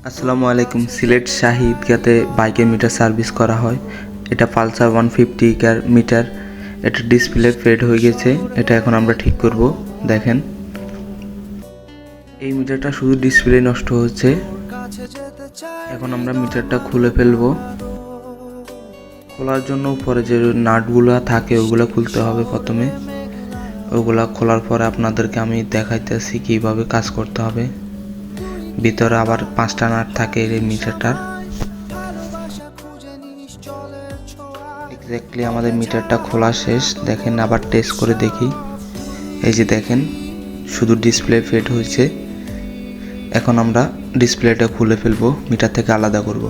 আসসালামু আলাইকুম। সিলেট শাহী ঈদগাতে বাইকের মিটার সার্ভিস করা হয়। এটা পালসার 150 কার মিটার। এটা ডিসপ্লে ফেড হয়ে গেছে, এটা এখন আমরা ঠিক করব। দেখেন, এই মিটারটা শুধু ডিসপ্লে নষ্ট হচ্ছে। এখন আমরা মিটারটা খুলে ফেলবো। খোলার জন্য উপরে যে নাটগুলা থাকে ওগুলা খুলতে হবে প্রথমে। ওগুলা খোলার পরে আপনাদেরকে আমি দেখাইতেছি কিভাবে কাজ করতে হবে। ভিতরে আবার 5টা নাট থাকে এই মিটারটার। এক্স্যাক্টলি আমাদের মিটারটা খোলা শেষ। দেখেন, আবার টেস্ট করে দেখি। এই যে দেখেন, শুধু ডিসপ্লে ফেড হয়েছে। এখন আমরা ডিসপ্লেটা খুলে ফেলবো, মিটার থেকে আলাদা করব।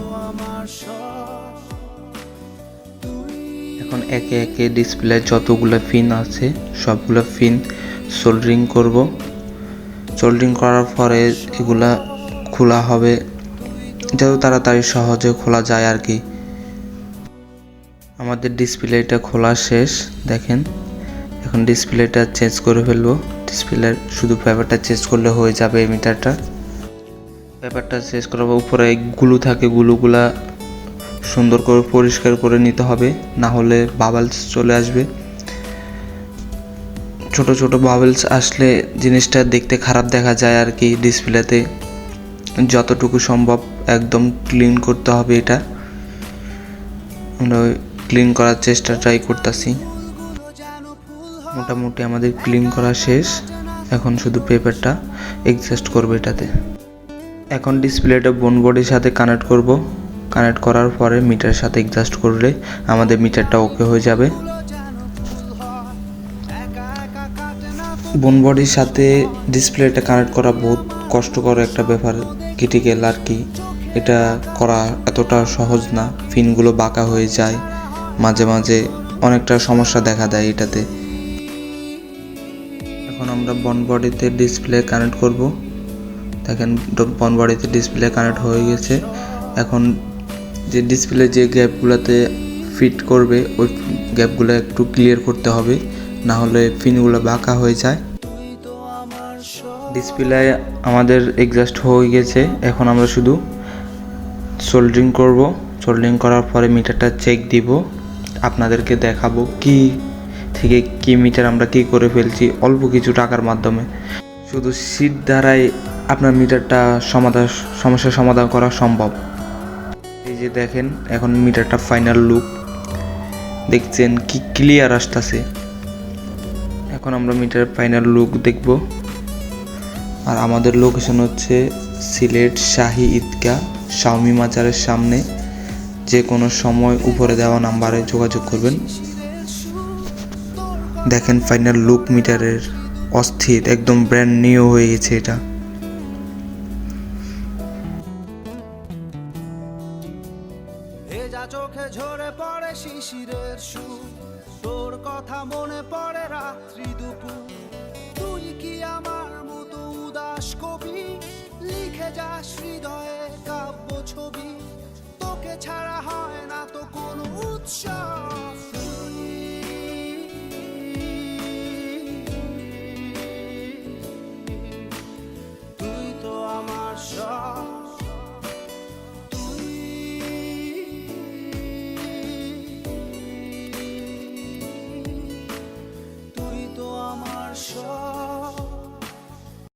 এখন একে একে ডিসপ্লে যতগুলো পিন আছে সবগুলো পিন সোল্ডারিং করব। সোল্ডারিং করার পরে এগুলা খোলা হবে, যত তাড়াতাড়ি সহজে খোলা যায় আর কি। আমাদের ডিসপ্লেটা খোলা শেষ। দেখেন, এখন ডিসপ্লেটা চেঞ্জ করে ফেলবো। ডিসপ্লের শুধু পেপারটা চেঞ্জ করলে হয়ে যাবে। এই মিটারটা পেপারটা চেঞ্জ করার উপরে গুলো থাকে, গুলোগুলা সুন্দর করে পরিষ্কার করে নিতে হবে, না হলে বাবলস চলে আসবে। ছোট ছোট বাবলস আসলে জিনিসটা দেখতে খারাপ দেখা যায় আর কি। ডিসপ্লেতে যতটুকু সম্ভব একদম ক্লিন করতে হবে। এটা আমরা ক্লিন করার চেষ্টা ট্রাই করতেছি। মোটামুটি আমাদের ক্লিন করা শেষ। এখন শুধু পেপারটা এডজাস্ট করবো এটাতে। এখন ডিসপ্লেটা বোনবোর্ডের সাথে কানেক্ট করব। কানেক্ট করার পরে মিটারের সাথে এডজাস্ট করলে আমাদের মিটারটা ওকে হয়ে যাবে। বোনবোর্ডের সাথে ডিসপ্লেটা কানেক্ট করা বহুত কষ্টকর একটা ব্যাপার, ক্রিটিক্যাল আর কি। এটা করা এতটা সহজ না। পিনগুলো বাঁকা হয়ে যায়, মাঝে মাঝে অনেকটা সমস্যা দেখা দেয় এটাতে। এখন আমরা বনবডিতে ডিসপ্লে কানেক্ট করব। দেখেন, বনবডিতে ডিসপ্লে কানেক্ট হয়ে গেছে। এখন যে ডিসপ্লে যে গ্যাপগুলোতে ফিট করবে ওই গ্যাপগুলো একটু ক্লিয়ার করতে হবে, না হলে পিনগুলো বাঁকা হয়ে যায়। ডিসপ্লে আমাদের এডজাস্ট হয়ে গেছে। এখন আমরা শুধু সোল্ডারিং করব। সোল্ডারিং করার পরে মিটারটা চেক দিব, আপনাদেরকে দেখাবো কি থেকে কি মিটার আমরা কি করে ফেলছি অল্প কিছু টাকার মাধ্যমে। শুধু শীট দ্বারাই আপনার মিটারটা সমস্যার সমাধান করা সম্ভব। এই যে দেখেন, এখন মিটারটা ফাইনাল লুক দেখছেন কি ক্লিয়ার আসতেছে। এখন আমরা মিটারের ফাইনাল লুক দেখব। আর আমাদের লোকেশন হচ্ছে সিলেট শাহী ঈদগাহ শাওমি মাজারের সামনে। যে কোনো সময় উপরে দেওয়া নাম্বারে যোগাযোগ করবেন। দেখেন ফাইনাল লুক মিটারের, অস্থির, একদম ব্র্যান্ড নিউ হয়ে গেছে এটা। চোখে ঝরে পড়ে শিশিরের সুর, তোর কথা মনে পড়ে রাত্রি দুপুর। তুই কি আমার মতো উদাস কবি, লিখে যাস হৃদয়ে কাব্য ছবি। তোকে ছাড়া হয় না তো কোনো উৎসব।